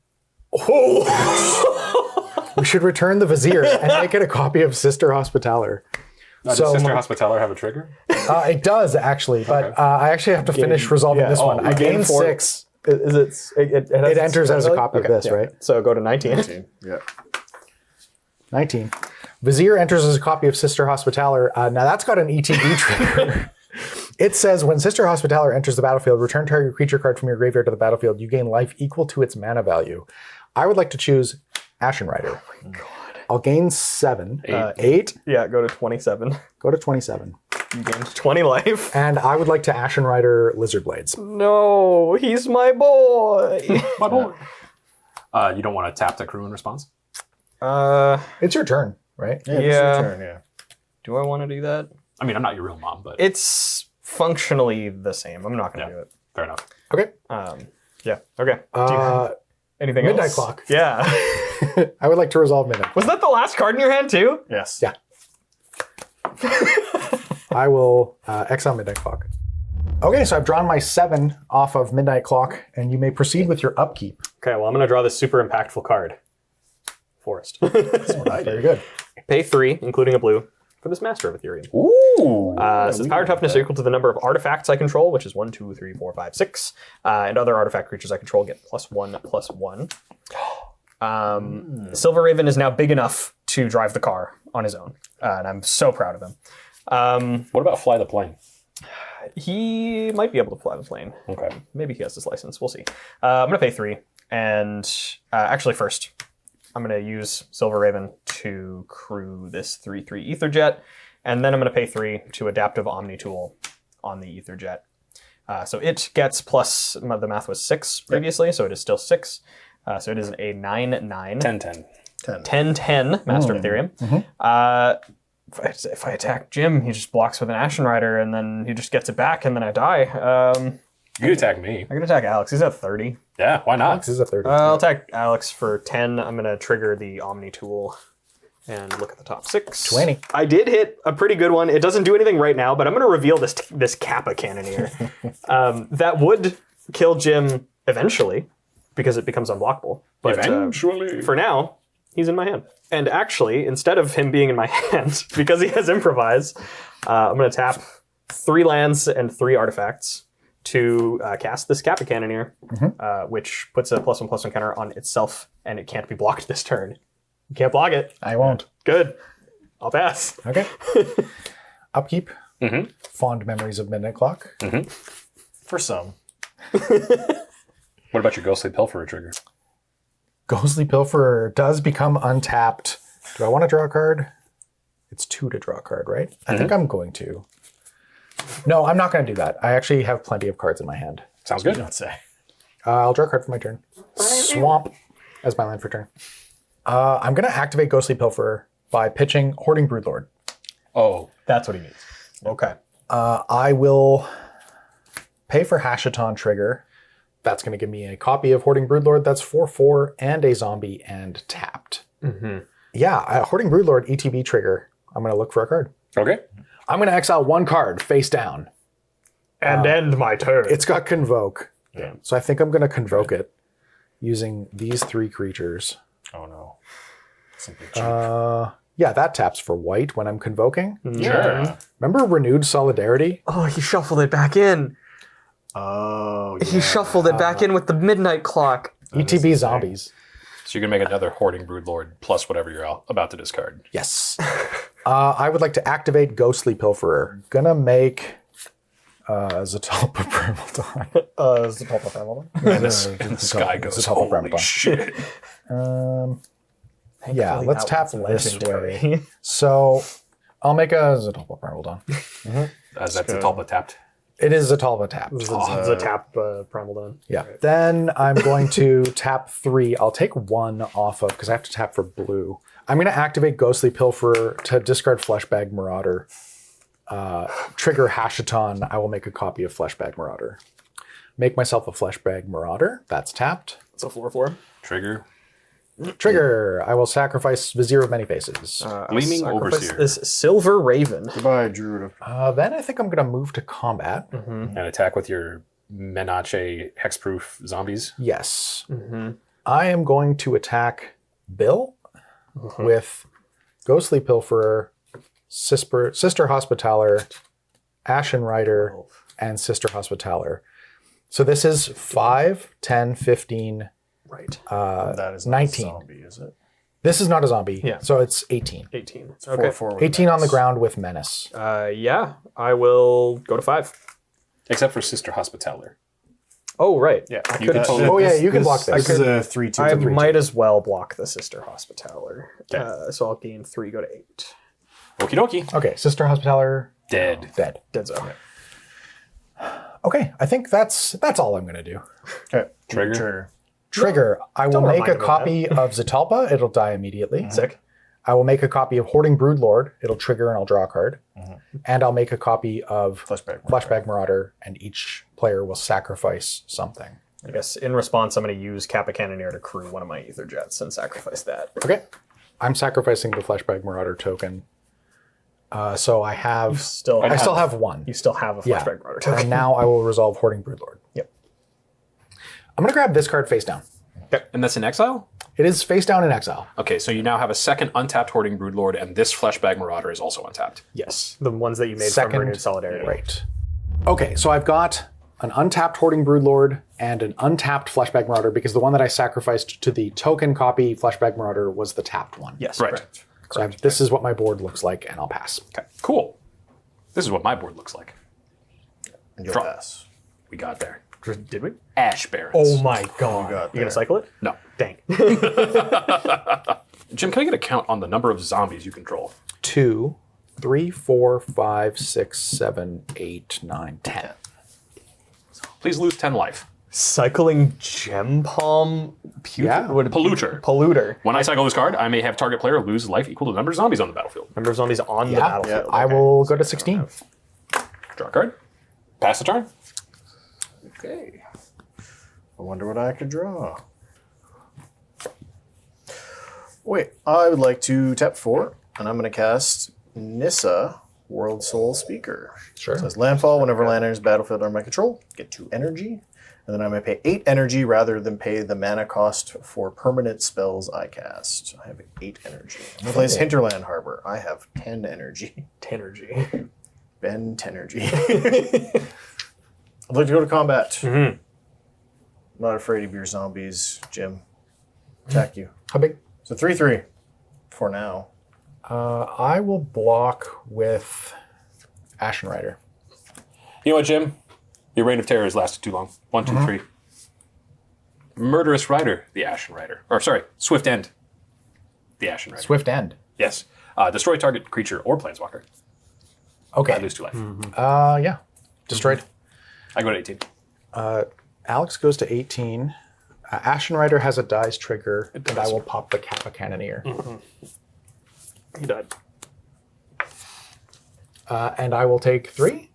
We should return the Vizier and make it a copy of Sister Hospitaller. Does Sister Hospitaller have a trigger? It does, actually, but I actually have to finish resolving this one. I gain 6. Is it enters as a copy of this, right? So go to 19. Yeah. 19. Vizier enters as a copy of Sister Hospitaller. Now that's got an ETB trigger. It says, when Sister Hospitaller enters the battlefield, return target creature card from your graveyard to the battlefield. You gain life equal to its mana value. I would like to choose Ashen Rider. Oh my god. I'll gain 7. 8. Yeah, go to 27. Go to 27. You gain 20 life. And I would like to Ashen Rider Lizard Blades. No, he's my boy. My boy. You don't want to tap the crew in response? It's your turn, right? Yeah. This is your turn, yeah. Do I want to do that? I mean, I'm not your real mom, but It's functionally the same. I'm not going to do it. fair enough. Okay. Yeah, okay. Do you have anything Midnight else? Clock. Yeah. I would like to resolve Midnight. Was that the last card in your hand, too? Yes. Yeah. I will exile Midnight Clock. Okay, so I've drawn my 7 off of Midnight Clock, and you may proceed with your upkeep. Okay, well, I'm going to draw this super impactful card. Forest. That's what I Very did. good. Pay 3, including a blue, for this Master of Ethereum. Ooh. Says power toughness are equal to the number of artifacts I control, which is 1, 2, 3, 4, 5, 6. And other artifact creatures I control get +1/+1. Silver Raven is now big enough to drive the car on his own, and I'm so proud of him. What about Fly the Plane? He might be able to fly the plane. Okay. Maybe he has his license. We'll see. I'm going to pay 3. And actually, first, I'm going to use Silver Raven to crew this 3/3 Ether Jet. And then I'm going to pay 3 to Adaptive Omni Tool on the ether jet. So it gets plus, the math was 6 previously, so it is still 6. So it is a 9/9. 10-10. 10/10 Master of Ethereum. If I attack Jim, he just blocks with an Ashen Rider, and then he just gets it back, and then I die. You can attack me. I can attack Alex. He's at 30. Yeah, why not? This is a 30. I'll attack Alex for 10. I'm going to trigger the Omni tool and look at the top 6. 20. I did hit a pretty good one. It doesn't do anything right now, but I'm going to reveal this Kappa Cannoneer. That would kill Jim eventually, because it becomes unblockable. But Eventually. for now, he's in my hand. And actually, instead of him being in my hand, because he has Improvise, I'm going to tap 3 lands and 3 artifacts to cast this Kappa Cannoneer, which puts a +1/+1 counter on itself, and it can't be blocked this turn. You can't block it. I won't. Good. I'll pass. Okay. Upkeep. Fond memories of Midnight Clock. For some. What about your Ghostly Pilferer trigger? Ghostly Pilferer does become untapped. Do I want to draw a card? It's 2 to draw a card, right? I think I'm going to. No, I'm not going to do that. I actually have plenty of cards in my hand. Sounds good. Don't say. I'll draw a card for my turn. Swamp as my land for turn. I'm going to activate Ghostly Pilferer by pitching Hoarding Broodlord. Oh, That's what he means. Okay. I will pay for Hashaton trigger. That's going to give me a copy of Hoarding Broodlord. That's 4/4 and a zombie and tapped. Yeah, Hoarding Broodlord ETB trigger. I'm going to look for a card. okay. I'm going to exile 1 card face down. And end my turn. It's got Convoke. So I think I'm going to Convoke it using these 3 creatures. Oh no. Simply cheap. Yeah, that taps for white when I'm Convoking. Sure. Remember Renewed Solidarity? Oh, he shuffled it back in. Oh, He shuffled it back in with the Midnight Clock. ETB zombies. So you're going to make another Hoarding Broodlord plus whatever you're about to discard. Yes. I would like to activate Ghostly Pilferer. Gonna make Zatalpa Primaldon. Zatalpa Primaldon. And the sky goes, Zatalpa holy Primaldon. shit. Yeah, let's tap this way. So I'll make a Zatalpa Primaldon. As that's Zatalpa tapped. It is Zatalpa tapped. Zatap Primaldon. Yeah. Then I'm going to tap 3. I'll take 1 off of, because I have to tap for blue. I'm going to activate Ghostly Pilferer to discard Fleshbag Marauder. Trigger Hashaton. I will make a copy of Fleshbag Marauder. Make myself a Fleshbag Marauder. That's tapped. It's a 4/4. Trigger. Trigger. I will sacrifice Vizier of Many Faces. Gleaming Sacrifice Overseer. this Silver Raven. Goodbye, Druid. Then I think I'm going to move to combat. And attack with your Menache hexproof zombies. Yes. I am going to attack Bill with Ghostly Pilferer, Sister Hospitaller, Ashen Rider, and Sister Hospitaller. So this is 5, 10, 15. Right. That is not 19. a zombie, is it? This is not a zombie. Yeah. So it's 18. 18. 4/4 with 18 on the menace. ground with Menace. Yeah, I will go to 5. Except for Sister Hospitaller. Oh, right. Yeah. I You could can totally- Oh, yeah, you can block This this. is a 3/2. I might as well block the Sister Hospitaller. Okay. So I'll gain 3, go to 8. Okie dokie. Okay, Sister Hospitaller, Dead. dead. Dead zone. Okay, I think that's all I'm going to do. Okay. Trigger. Trigger, I will Don't make a remind me of copy of Zatalpa. It'll die immediately. Sick. I will make a copy of Hoarding Broodlord. It'll trigger and I'll draw a card. And I'll make a copy of Fleshbag Marauder, and each player will sacrifice something. I guess in response, I'm going to use Kappa Cannoneer to crew one of my Ether Jets and sacrifice that. Okay. I'm sacrificing the Fleshbag Marauder token. So I have... I still have 1. You still have a Yeah. Fleshbag Marauder token. And now I will resolve Hoarding Broodlord. Yep. I'm going to grab this card face down. And that's in exile? It is face down in exile. Okay, so you now have a second untapped Hoarding Broodlord, and this Fleshbag Marauder is also untapped. Yes. The ones that you made Second, from Renewed Solidarity. Right. Okay, so I've got an untapped Hoarding Broodlord and an untapped Fleshbag Marauder, because the one that I sacrificed to the token copy Fleshbag Marauder was the tapped one. Yes. Right. Correct. So this is what my board looks like, and I'll pass. Okay, cool. This is what my board looks like. You'll Drop. pass. We got there. Did we? Ash Barons. Oh my god. got You there. gonna cycle it? No. Dang. Jim, can I get a count on the number of zombies you control? 2, 3, 4, 5, 6, 7, 8, 9, 10. Please lose 10 life. Cycling Gem Palm Polluter. Polluter. When I cycle this card, I may have target player lose life equal to the number of zombies on the battlefield. Number of zombies on the battlefield. I will go to 16. Draw a card. Pass the turn. Okay. I wonder what I could draw. Wait, I would like to tap 4, and I'm going to cast Nissa, World Soul Speaker. Sure. It says landfall whenever land enters battlefield under my control. Get 2 energy. And then I might pay 8 energy rather than pay the mana cost for permanent spells I cast. I have 8 energy. I'm going to place Hinterland Harbor. I have 10 energy. Tenergy. Ben Tenergy. I'd like to go to combat. Mm-hmm. I'm not afraid of your zombies, Jim. Attack you. How big? So 3/3 for now. I will block with Ashen Rider. You know what, Jim? Your reign of terror has lasted too long. 1, 2, 3. Murderous Rider, the Ashen Rider. Or sorry, Swift End, the Ashen Rider. Swift End. Yes. Destroy target creature or planeswalker. Okay. I lose 2 life. Yeah. Destroyed. I go to 18. Alex goes to 18. Ashen Rider has a dies trigger, and I will pop the Kappa Cannoneer. He died. And I will take 3.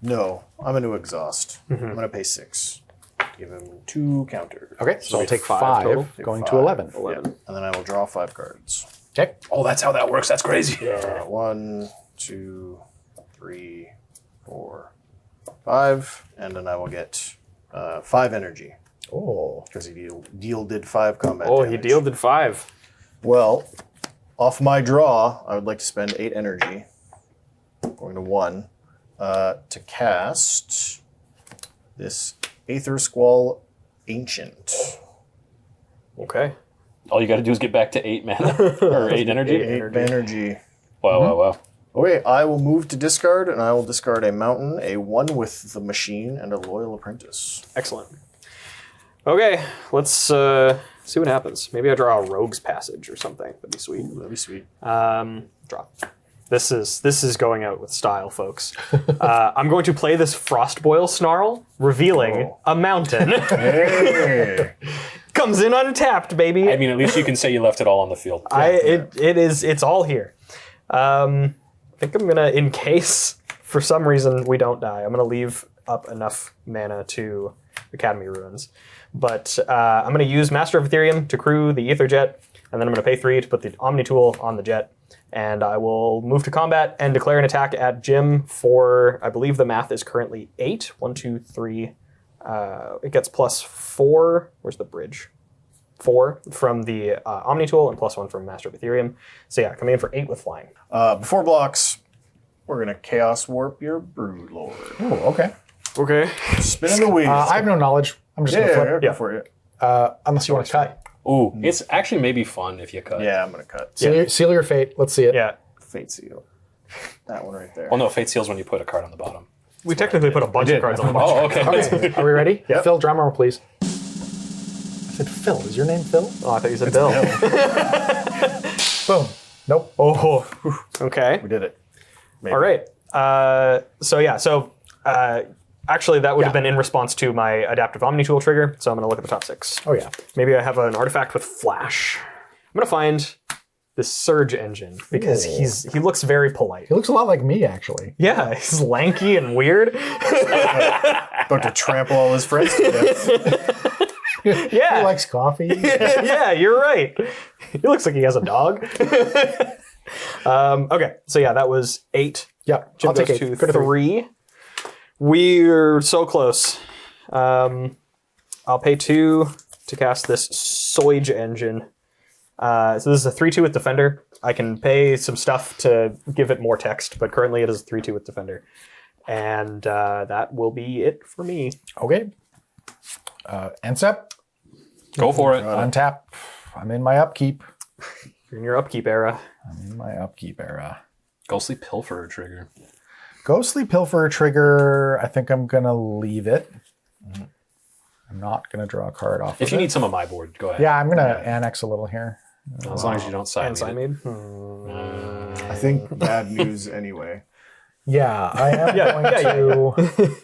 No, I'm going to exhaust. I'm going to pay 6. Give him 2 counters. Okay, so I'll take 5 5, total? going to Five. 11. Yeah. And then I will draw 5 cards. Okay. Oh, that's how that works. That's crazy. 1, 2, 3, 4, 5. And then I will get 5 energy. Oh. Because he did 5 combat Oh, damage. he dealed 5. Well, off my draw, I would like to spend 8 energy. Going to 1. To cast this Aether Squall Ancient. Okay. All you got to do is get back to 8 mana or 8 energy. 8 energy. Wow. Okay, I will move to discard, and I will discard a mountain, a 1 with the machine, and a loyal apprentice. Excellent. Okay, let's see what happens. Maybe I draw a Rogue's Passage or something. That'd be sweet. That'd be sweet. Draw. This is going out with style, folks. I'm going to play this Frostboil Snarl, revealing a mountain. Hey! Comes in untapped, baby. I mean, at least you can say you left it all on the field. It's all here. I think I'm gonna, in case for some reason we don't die, I'm gonna leave up enough mana to Academy Ruins. But I'm gonna use Master of Ethereum to crew the Aether Jet, and then I'm gonna pay 3 to put the Omni Tool on the jet. And I will move to combat and declare an attack at Jim for, I believe the math is currently 8. 1, 2, 3. It gets +4. Where's the bridge? 4 from the Omni Tool and +1 from Master of Ethereum. So yeah, coming in for 8 with flying. Before blocks, we're going to Chaos Warp your Broodlord. Oh, okay. Okay. Spinning the wheels. I have no knowledge. I'm just going to flip. Go for it. Unless you want to cut. Ooh, it's actually maybe fun if you cut. Yeah, I'm going to cut. Seal your fate. Let's see it. Yeah. Fate Seal. That one right there. Well, no, Fate Seal's when you put a card on the bottom. We technically put a bunch of cards on the bottom. Oh, okay. Okay. Are we ready? Yep. Phil, drum roll, please. I said Phil. Is your name Phil? Oh, I thought you said Bill. Boom. Nope. Oh, okay. We did it. Maybe. All right. Actually, that would have been in response to my Adaptive Omni Tool trigger, so I'm going to look at the top 6. Oh, yeah. Maybe I have an artifact with Flash. I'm going to find this Surge Engine, because he looks very polite. He looks a lot like me, actually. Yeah, he's lanky and weird. About to trample all his friends to death. Yeah. He likes coffee. Yeah, you're right. He looks like he has a dog. Okay, so yeah, that was 8. Yep. Jim I'll take goes 8. to Go to 3. We're so close. I'll pay 2 to cast this Soige Engine. So this is a 3/2 with Defender. I can pay some stuff to give it more text, but currently it is a 3/2 with Defender. And that will be it for me. Okay. Ensep. Go for it. Untap. I'm in my upkeep. You're in your upkeep era. I'm in my upkeep era. Ghostly Pilferer trigger. Ghostly Pilferer trigger, I think I'm going to leave it. I'm not going to draw a card off If of you it. need some of my board, go ahead. Yeah, I'm going to annex a little here. As long as you don't sign And me. Cymede. think bad news anyway. Yeah, I am going to.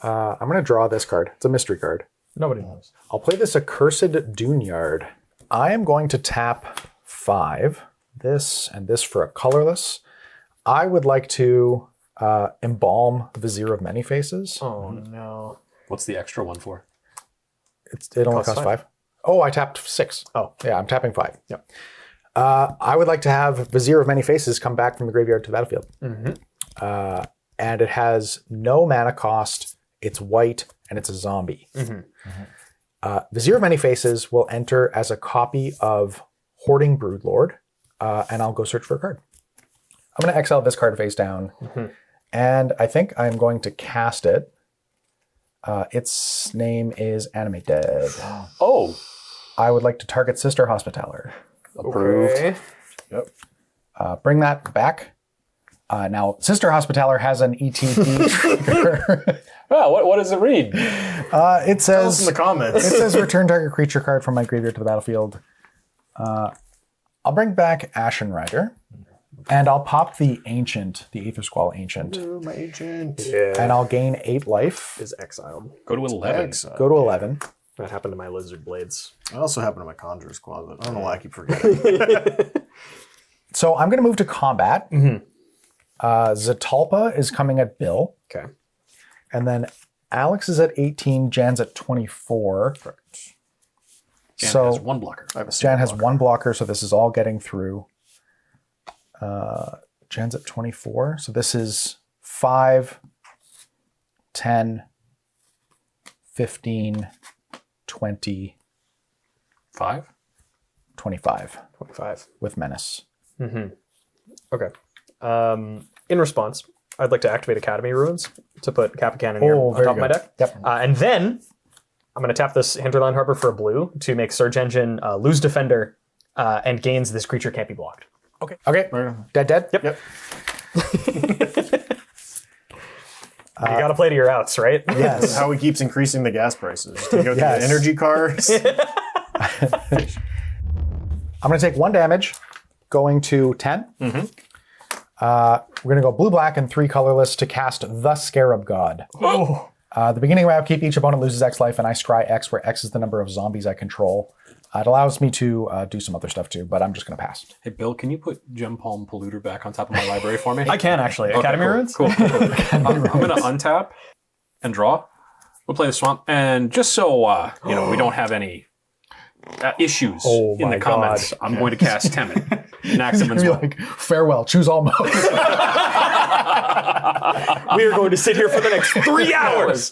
I'm going to draw this card. It's a mystery card. Nobody knows. I'll play this Accursed Dunyard. I am going to tap 5. This and this for a colorless. I would like to embalm Vizier of Many Faces. Oh no. What's the extra one for? It only costs 5. Oh, I tapped 6. Oh. Yeah, I'm tapping 5. Yep. I would like to have Vizier of Many Faces come back from the graveyard to the battlefield. Mm-hmm. And it has no mana cost. It's white, and it's a zombie. Vizier of Many Faces will enter as a copy of Hoarding Broodlord, and I'll go search for a card. I'm going to exile this card face down, and I think I'm going to cast it. Its name is Animate Dead. Oh, I would like to target Sister Hospitaller. approved. Okay. Yep. Bring that back. Now, Sister Hospitaller has an ETB trigger. Wow, what does it read? It Tell us says in the comments. it says return target creature card from my graveyard to the battlefield. I'll bring back Ashen Rider, and I'll pop the Aether Squall Ancient, Ooh, my agent. and I'll gain 8 life. Is exiled. Go to 11. Exile. Go to 11. That happened to my lizard blades. That also happened to my Conjurer's Closet. I don't know why I keep forgetting. So I'm going to move to combat. Zatalpa is coming at Bill, Okay. and then Alex is at 18. Jan's at 24. Jan So has one blocker. I have a Jan has single one blocker, so this is all getting through. Jan's at 24, so this is 5, 10, 15, 20, 5? 25 25. with Menace. Okay. In response, I'd like to activate Academy Ruins to put Kappa Cannoneer on very top of my good. deck. Yep. And then I'm going to tap this Hinterland Harbor for a blue to make Surge Engine lose Defender and gains this creature can't be blocked. Okay. Right. Dead. Yep. You got to play to your outs, right? Yes. How he keeps increasing the gas prices. Take out Yes. the energy cars. I'm going to take 1 damage, going to 10. We're going to go blue-black and 3 colorless to cast the Scarab God. Oh. The beginning of my upkeep, each opponent loses X life, and I scry X, where X is the number of zombies I control. It allows me to do some other stuff too, but I'm just going to pass. Hey, Bill, can you put Gem Palm Polluter back on top of my library for me? I can actually. Academy Ruins? Cool. I'm going to untap and draw. We'll play the Swamp. And just so we don't have any issues Oh in my the comments, God. I'm going to cast Temmet. Naxaman's Be Will. like, farewell, choose all modes. We are going to sit here for the next 3 hours.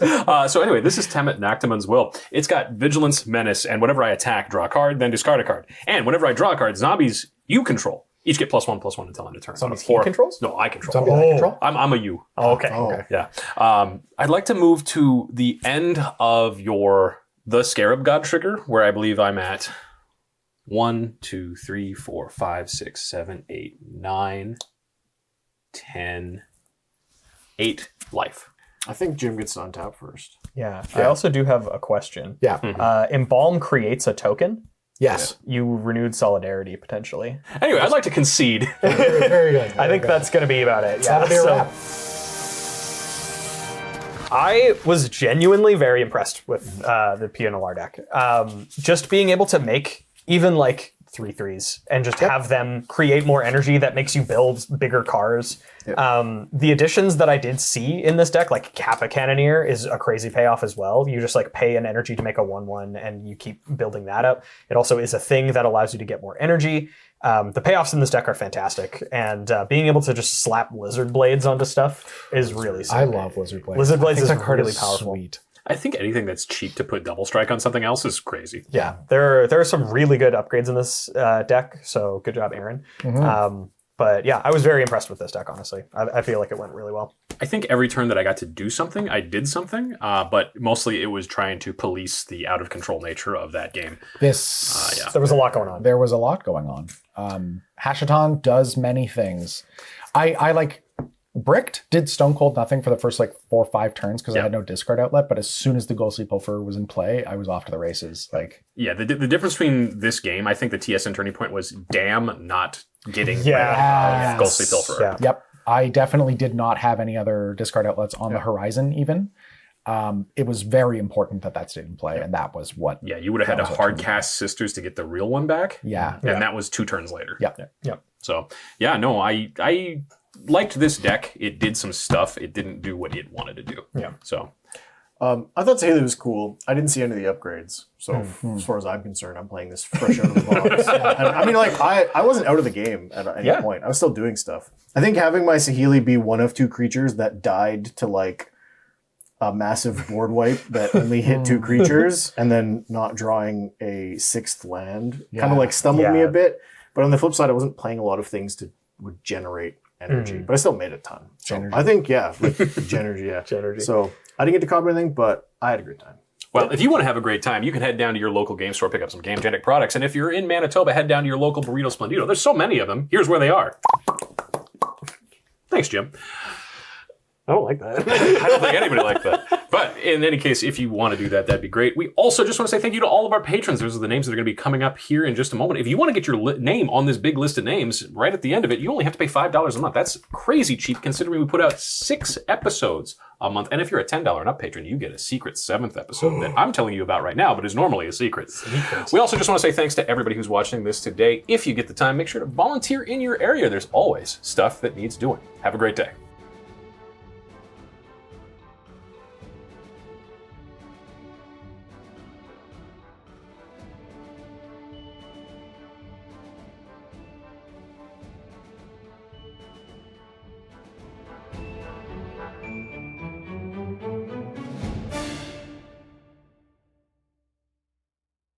So anyway, this is Temmet Nactaman's Will. It's got Vigilance, Menace, and whenever I attack, draw a card, then discard a card. And whenever I draw a card, zombies you control each get +1/+1 until end of turn. Zombies Four- he controls? No, I control. Zombie I control? I'm a you. Oh, okay. Okay. Yeah. I'd like to move to the end of the Scarab God trigger, where I believe I'm at 1, 2, 3, 4, 5, 6, 7, 8, 9, 10, 8 life. I think Jim gets to untap first. Yeah. I also do have a question. Yeah. Embalm creates a token. Yes. You renewed Solidarity potentially. Anyway, I'd like to concede. Very good. I think that's going to be about it. Yeah. That'll be a wrap. I was genuinely very impressed with the Pia Nalaar deck. Just being able to make even like 3/3s and just have them create more energy that makes you build bigger cars. The additions that I did see in this deck, like Kappa Cannoneer, is a crazy payoff as well. You just like pay an energy to make a 1/1 and you keep building that up. It also is a thing that allows you to get more energy. The payoffs in this deck are fantastic, and being able to just slap Lizard Blades onto stuff is really sick. I love Lizard Blades. Lizard Blades I think is that card really is powerful. Sweet. I think anything that's cheap to put Double Strike on something else is crazy. Yeah, there are some really good upgrades in this deck, so good job, Aaron. But yeah, I was very impressed with this deck, honestly. I feel like it went really well. I think every turn that I got to do something, I did something, but mostly it was trying to police the out-of-control nature of that game. This There was a lot going on. there was a lot going on. Hashaton does many things. I like Bricked did Stone Cold nothing for the first like 4 or 5 turns because I had no discard outlet. But as soon as the Ghostly Pilfer was in play, I was off to the races. Like Yeah, the difference between this game, I think the TSN turning point was damn, not getting rid Yeah. of Ghostly Pilferer. Yeah. Yep. I definitely did not have any other discard outlets on the horizon even. It was very important that that stayed in play, and that was what... Yeah, you would have had to hard cast Sisters to get the real one back. Yeah. And that was 2 turns later. Yep. Yep. So, yeah, no, I liked this deck. It did some stuff. It didn't do what it wanted to do. Yeah. So, I thought Saheeli was cool. I didn't see any of the upgrades. So as far as I'm concerned, I'm playing this fresh out of the box. And, I mean, like, I wasn't out of the game at any point. I was still doing stuff. I think having my Saheeli be one of 2 creatures that died to, like, a massive board wipe that only hit 2 creatures and then not drawing a 6th land kind of, like, stumbled me a bit. But on the flip side, I wasn't playing a lot of things to would generate energy. But I still made a ton. So I think, like, Genergy, Genergy. So I didn't get to copy anything, but I had a great time. well, if you want to have a great time, you can head down to your local game store, pick up some Gamegenic products. And if you're in Manitoba, head down to your local Burrito Splendido. There's so many of them. Here's where they are. Thanks, Jim. I don't like that. I don't think anybody liked that. But in any case, if you want to do that, that'd be great. We also just want to say thank you to all of our patrons. Those are the names that are going to be coming up here in just a moment. If you want to get your name on this big list of names right at the end of it, you only have to pay $5 a month. That's crazy cheap considering we put out 6 episodes a month. And if you're a $10 and up patron, you get a secret 7th episode that I'm telling you about right now, but is normally a secret. We also just want to say thanks to everybody who's watching this today. If you get the time, make sure to volunteer in your area. There's always stuff that needs doing. Have a great day.